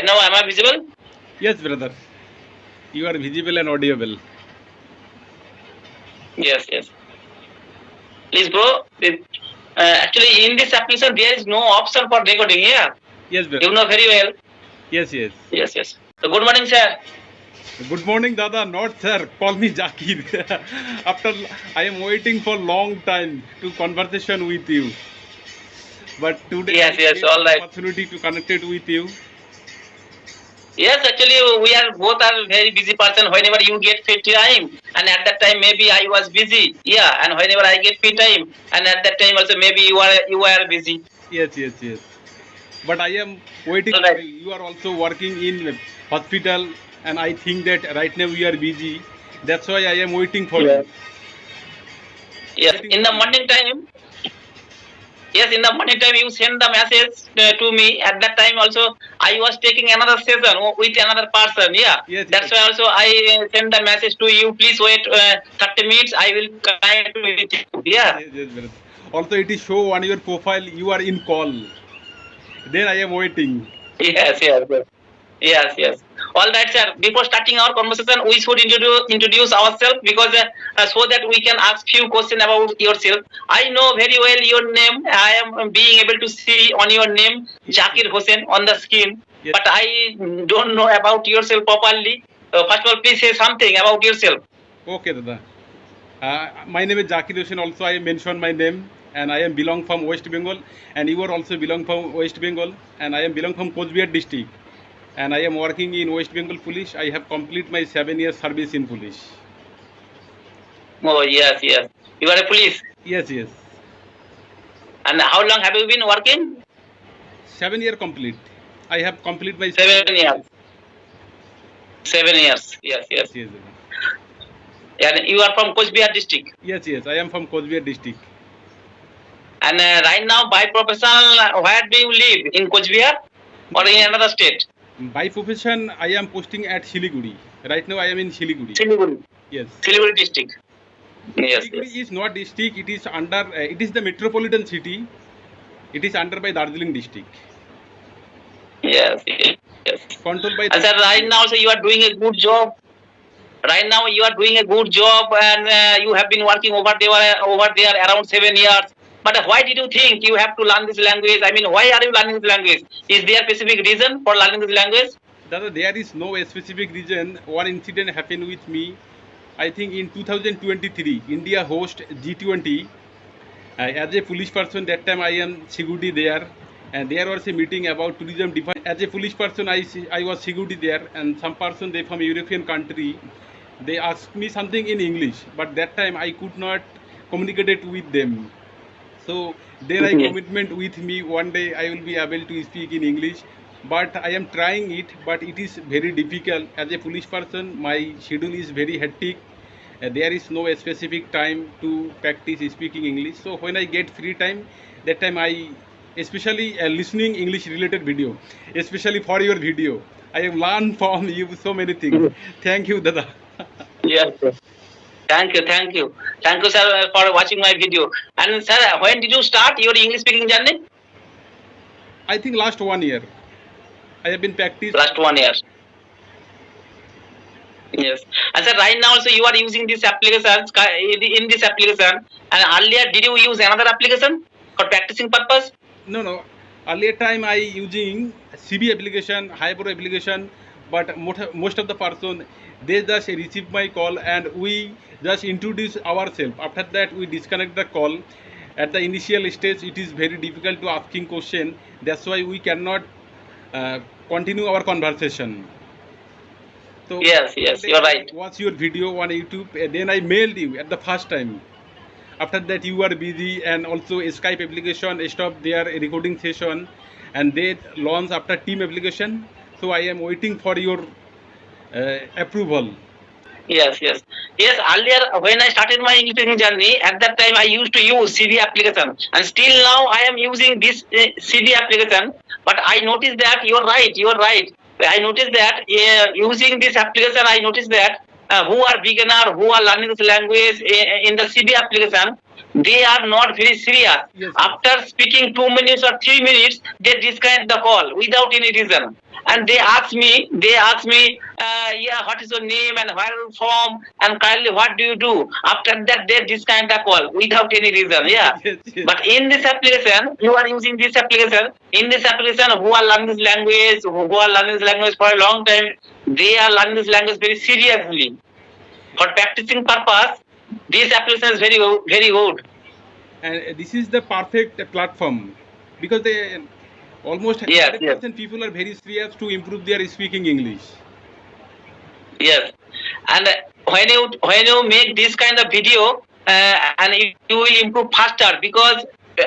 Right now, am I visible? Yes, brother. You are visible and audible. Yes, yes. Please, bro. Actually, in this application, there is no option for recording. Yeah, Yes, brother. you know very well. Yes, yes. Yes, yes. So, good morning, sir. Good morning, Dada. Not sir. Call me Zakir. After I am waiting for long time to conversation with you. But today Yes, I yes. get All right. opportunity to connect it with you. Yes, actually, we are both are very busy person. Whenever you get free time, and at that time maybe I was busy. Yeah, and whenever I get free time, and at that time also maybe you are busy. Yes, yes, yes. But I am waiting All for right. you. You are also working in hospital, and I think that right now you are busy. That's why I am waiting for Yes. you. Yes. Waiting In for the you. morning time. Yes, in the morning time you send the message to me. At that time also I was taking another session with another person. Yeah, Yes, that's yes. why also I send the message to you. Please wait 30 minutes. I will connect with you. Yeah. Yes, yes, brother. Also, it is show on your profile you are in call. Then I am waiting. Yes. Yes. Yes. Yes. Yes. All right, sir. Before starting our conversation, we should introduce ourselves because so that we can ask few questions about yourself. I know very well your name. I am being able to see on your name Yes, Zakir Hussain on the screen, yes. but I don't know about yourself properly. First of all, please say something about yourself. Okay, Dada. My name is Zakir Hussain. Also, I mentioned my name, and I am belong from West Bengal, and you are also belong from West Bengal, and I am belong from Coachbihar district, and I am working in West Bengal Police. I have complete my 7 years service in police. Oh yes, yes. You are a police. Yes, yes. And how long have you been working? 7 year complete. I have complete my 7 years. 7 years. Yes, Yes, yes. yes, Dada. And you are from Coachbihar district. Yes, yes. I am from Coachbihar district. And right now, by profession, where do you live? In Coachbihar or in another state? By profession, I am posting at Siliguri. Right now, I am in Siliguri. Siliguri. Yes. Siliguri district. Yes, Siliguri yes. is not district. It is under. It is the metropolitan city. It is under by Darjeeling district. Yes, yes. Controlled by. And sir, right now, so you are doing a good job. Right now, you are doing a good job, and you have been working over there around 7 years. But why did you think you have to learn this language? I mean, why are you learning this language? Is there a specific reason for learning this language? Dada, there is no specific reason. One incident happened with me. I think in 2023, India host G20. As a police person, that time I am security there, and there was a meeting about tourism defense. As a police person, I was security there, and some person they from European country, they asked me something in English, but that time I could not communicate it with them. So there I Mhm. commitment with me one day I will be able to speak in English, but I am trying it, but it is very difficult. As a police person, my schedule is very hectic. There is no specific time to practice speaking English. So when I get free time, that time I especially listening English related video, especially for your video. I have learned from you so many things. Thank you, Dada. Yes, sir. Thank you, sir, for watching my video. And sir, when did you start your English speaking journey? I think last 1 year I have been practice. Last 1 year. Yes. And sir, right now also you are using this application in this application. And earlier, did you use another application for practicing purpose? No. Earlier time I using CB application, Hyper application, but most of the person they just receive my call and we just introduce ourselves. After that we disconnect the call. At the initial stage, it is very difficult to asking question. That's why we cannot continue our conversation. So Yes, you're right. watch your video on YouTube. Then I mailed you at the first time. After that you are busy, and also Skype application stop their recording session, and they launch after team application. So I am waiting for your approval. Yes. Earlier, when I started my English speaking journey, at that time I used to use CV application, and still now I am using this CV application. But I noticed that you're right. I noticed that using this application, I noticed that who are beginner, who are learning this language in the CV application, they are not very serious. Yes, yes. After speaking 2 minutes or 3 minutes, they disconnect the call without any reason. And they ask me, yeah, what is your name and where are you from? And kindly, what do you do? After that, they disconnect the call without any reason. Yeah. Yes, yes. But in this application, you are using this application. In this application, who are learning this language, who are learning this language for a long time, they are learning this language very seriously. For practicing purpose, this application is very good. And this is the perfect platform because they almost Yes, yes, 100% people are very serious to improve their speaking English. yes. And when you make this kind of video, and you will improve faster because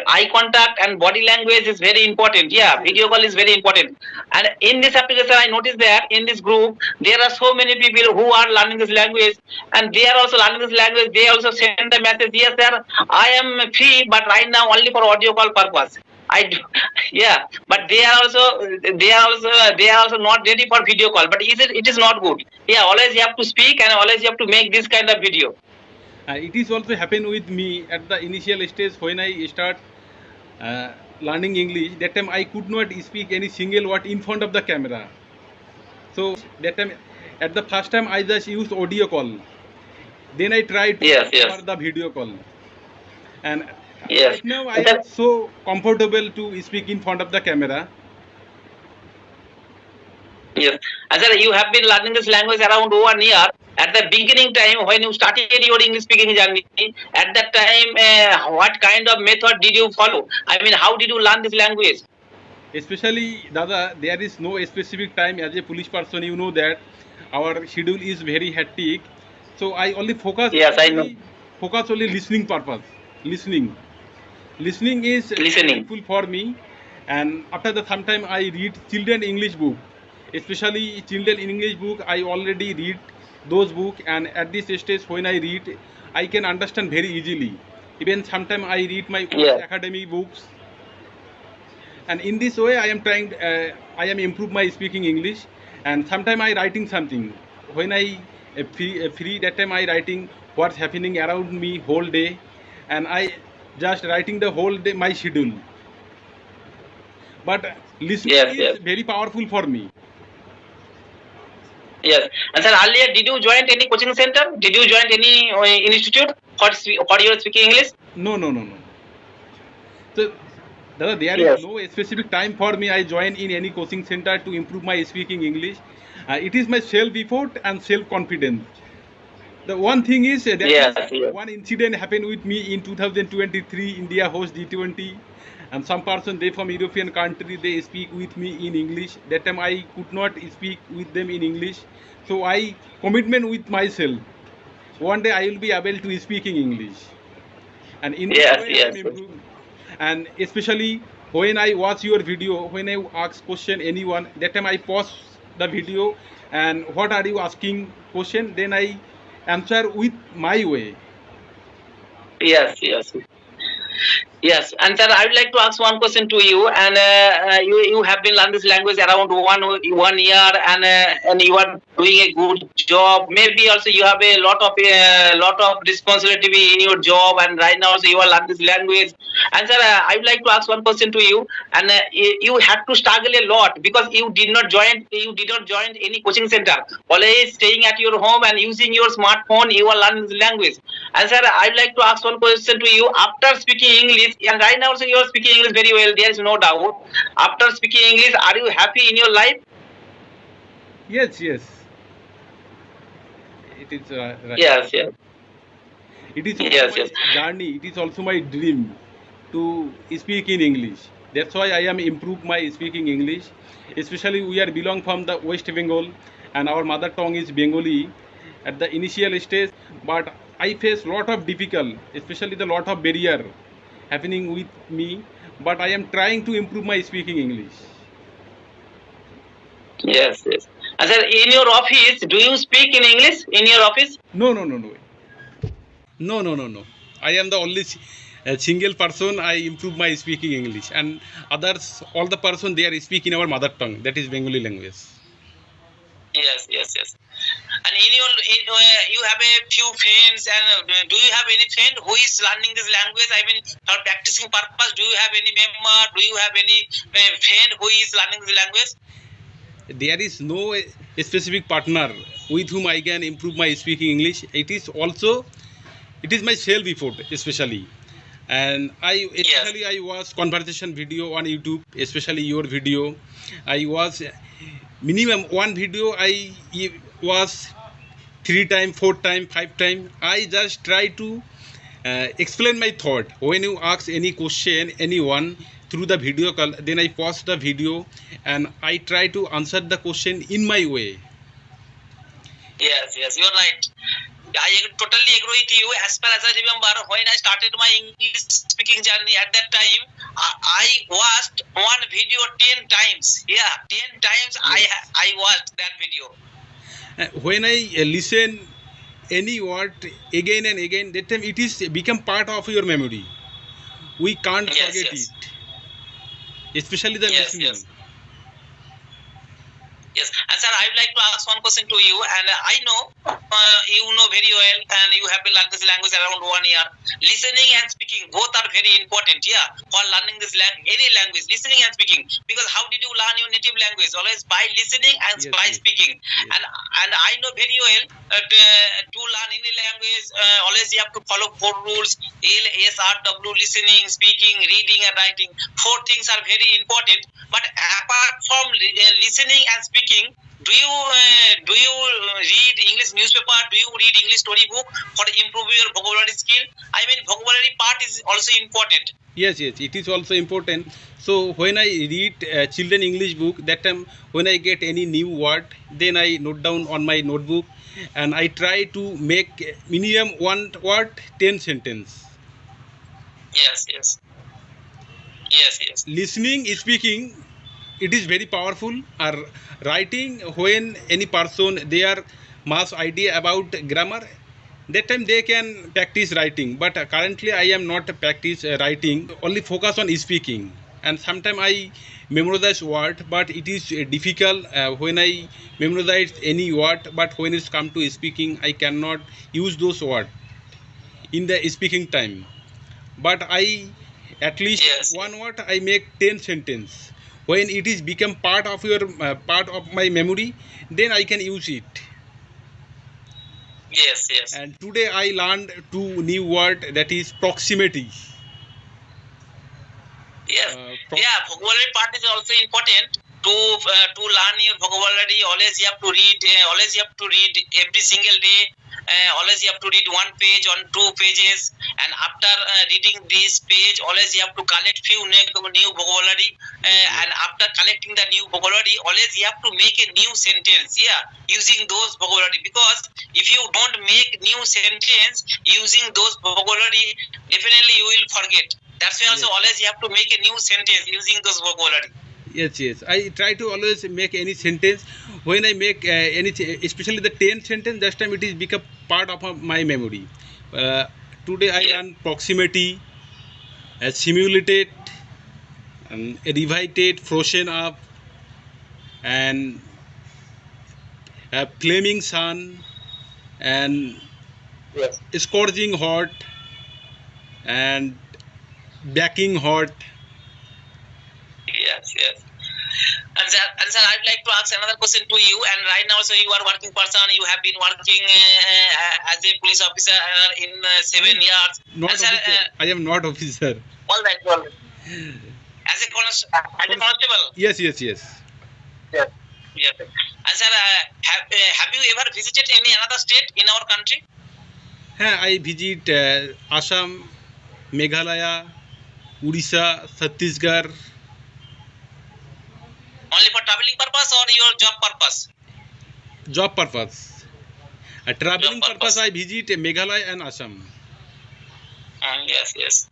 eye contact and body language is very important. Yeah, video call is very important. And in this application, I noticed that in this group there are so many people who are learning this language, and they are also learning this language. They also send the message. Yes, sir, I am free, but right now only for audio call purpose. I do, yeah, but they are also not ready for video call. But it is not good. Yeah, always you have to speak and always you have to make this kind of video. It is also happened with me at the initial stage when I start uh, learning English. That time I could not speak any single word in front of the camera. So that time, at the first time, I just used audio call. Then I tried Yes, yes, for the video call. And yes. right now, I And am so comfortable to speak in front of the camera. yes, and sir, you have been learning this language around 1 year. At the beginning time, when you started your English speaking journey, at that time, what kind of method did you follow? I mean, how did you learn this language? Especially, Dada, there is no specific time as a police person. You know that our schedule is very hectic. So I only Yes, I know. focus only listening purpose. Listening. Listening is Listening. helpful for me. And after the sometime I read children English book. Especially children English book, I already read those book, and at this stage when I read, I can understand very easily. Even sometime I read my own Yes, academic books, and in this way I am trying I am improve my speaking English. And sometime I writing something when I free, that time I writing what's happening around me whole day, and I just writing the whole day my schedule. But listening yes, is yes, very powerful for me. yes. And sir, earlier, did you join any coaching center? Did you join any institute for your speaking English? No. So Dada, there is Yes. no specific time for me. I join in any coaching center to improve my speaking English. It is my self effort and self confidence. The one thing is that Yes, is yes. one incident happened with me in 2023. India host G20, and some person they from European country they speak with me in English. That time I could not speak with them in English, so I commitment with myself. One day I will be able to speak in English, and in this Yes, way I am yes, yes. improving. And especially when I watch your video, when I ask question anyone, that time I pause the video and what are you asking question, then I answer with my way. Yes, yes. Yes, and sir, I would like to ask one question to you. And you have been learning this language around 1 year, and you are doing a good job. Maybe also you have a lot of responsibility in your job, and right now also you are learning this language. And sir, I would like to ask one question to you. And you had to struggle a lot because you did not join any coaching center. Always staying at your home and using your smartphone, you are learning this language. And sir, I would like to ask one question to you. After speaking English, and right now also you are speaking English very well, there is no doubt. After speaking English, are you happy in your life? Yes, it is right. Yes, yes, It is also yes, my yes, journey. It is also my dream to speak in English. That's why I am improve my speaking English. Especially we are belong from the West Bengal, and our mother tongue is Bengali at the initial stage. But I face lot of difficult, especially the lot of barrier happening with me. But I am trying to improve my speaking English. yes, yes. And sir, in your office, do you speak in English in your office? No. I am the only single person. I improve my speaking English, and others, all the person they are speaking our mother tongue, that is Bengali language. Yes, yes, yes. And you have a few friends, and do you have any friend who is learning this language? I mean, for practicing purpose, do you have any member? Do you have any friend who is learning this language? There is no specific partner with whom I can improve my speaking English. It is my self effort especially. And I watch conversation video on YouTube, especially your video. I was minimum one video I was 3 time, 4 time, 5 time. I just try to explain my thought. When you ask any question, anyone through the video call, then I pause the video and I try to answer the question in my way. Yes, you're right. I totally agree with you. As far as I remember, when I started my English speaking journey, at that time, I watched one video 10 times. Yeah, 10 times I watched that video. When I listen any word again and again, that time it is become part of your memory. We can't forget it, especially the listening. Yes, and sir, I would like to ask one question to you, and I know you know very well, and you have learned this language around 1 year. Listening and speaking both are very important, for learning this any language, listening and speaking. Because how did you learn your native language? Always by listening and by speaking. And I know very well to learn any language, always you have to follow 4 rules: LSRW, listening, speaking, reading, and writing. 4 things are very important. But apart from listening and speaking, do you read English newspaper? Do you read English storybook for improving your vocabulary skill? I mean, vocabulary part is also important. Yes, it is also important. So when I read children English book, that time when I get any new word, then I note down on my notebook and I try to make minimum 1 word 10 sentence. Yes. Listening, speaking, it is very powerful. Or writing, when any person they are much idea about grammar, that time they can practice writing. But currently I am not practice writing, only focus on speaking. And sometimes I memorize word, but it is difficult when I memorize any word. But when it's come to speaking, I cannot use those words in the speaking time. But I at least 1 word I make 10 sentence. When it is become part of your part of my memory, then I can use it. Yes. And today I learned 2 new word, that is proximity. Yes. Vocabulary part is also important. To learn your vocabulary, always you have to read. Always you have to read every single day. Always you have to read 1 page on 2 pages, and after reading this page, always you have to collect few new vocabulary, and after collecting the new vocabulary, always you have to make a new sentence using those vocabulary. Because if you don't make new sentence using those vocabulary, definitely you will forget. That's why also always you have to make a new sentence using those vocabulary. Yes. I try to always make any sentence. When I make any, especially the 10 sentence, that time it is become part of my memory. Today I learn proximity, simulated, revited, frozen up, and flaming sun, and scorching hot, and baking hot. Yes. And sir, I would like to ask another question to you. And right now, so you are working person. You have been working as a police officer in 7 years. Not and officer. I am not officer. All right. As a constable. Yes. Yes. And sir, have you ever visited any another state in our country? I visit Assam, Meghalaya, Odisha, Chhattisgarh. Only for traveling purpose or your job purpose? Job purpose. Traveling purpose, I visit Meghalaya and Assam. Yes.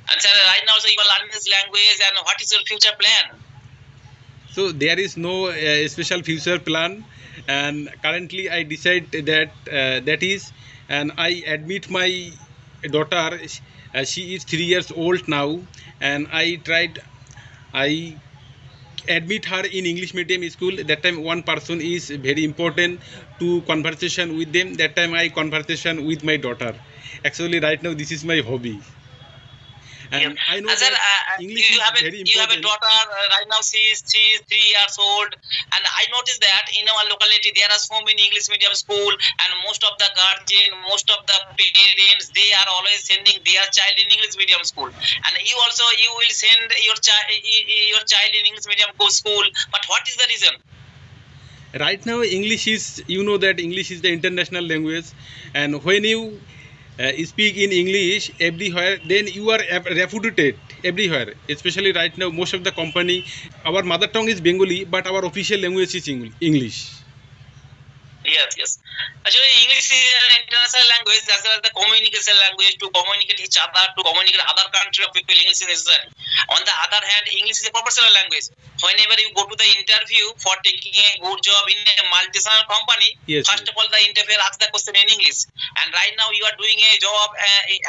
And sir, right now, so you are learning this language, and what is your future plan? So there is no special future plan, and currently I decide that that is, and I admit my daughter. She is 3 years old now, and I admit her in English medium school. That time one person is very important to conversation with them. That time I conversation with my daughter. Actually, right now this is my hobby, Yes. and I know Sir, that English you is have a very you have a important. daughter right now. She is 3 years old, and I noticed that in our locality there are so many English medium school, and most of the guardian, most of the parents, they are always sending their child in English medium school. And you will send your child in English medium school. But what is the reason? Right now English is, you know that English is the international language, and when you speak in English everywhere, then you are reputed everywhere. Especially right now, most of the company, our mother tongue is Bengali, but our official language is English. Yes, yes. Actually, English is an international language as well as the communication language to communicate each other, to communicate other country of people. English is necessary. On the other hand, English is a professional language. Whenever you go to the interview for taking a good job in a multinational company, Yes, first of all, the interviewer asks the question in English. And right now, you are doing a job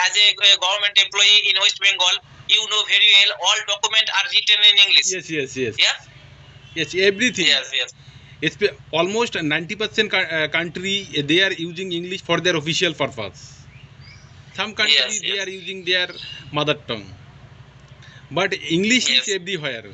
as a government employee in West Bengal. You know very well all documents are written in English. Yes, yes, yes. Yeah. Yes, everything. Yes, yes. It's almost 90% country they are using English for their official purpose. Some countries Yes, they yes. are using their mother tongue, but English is Yes. everywhere.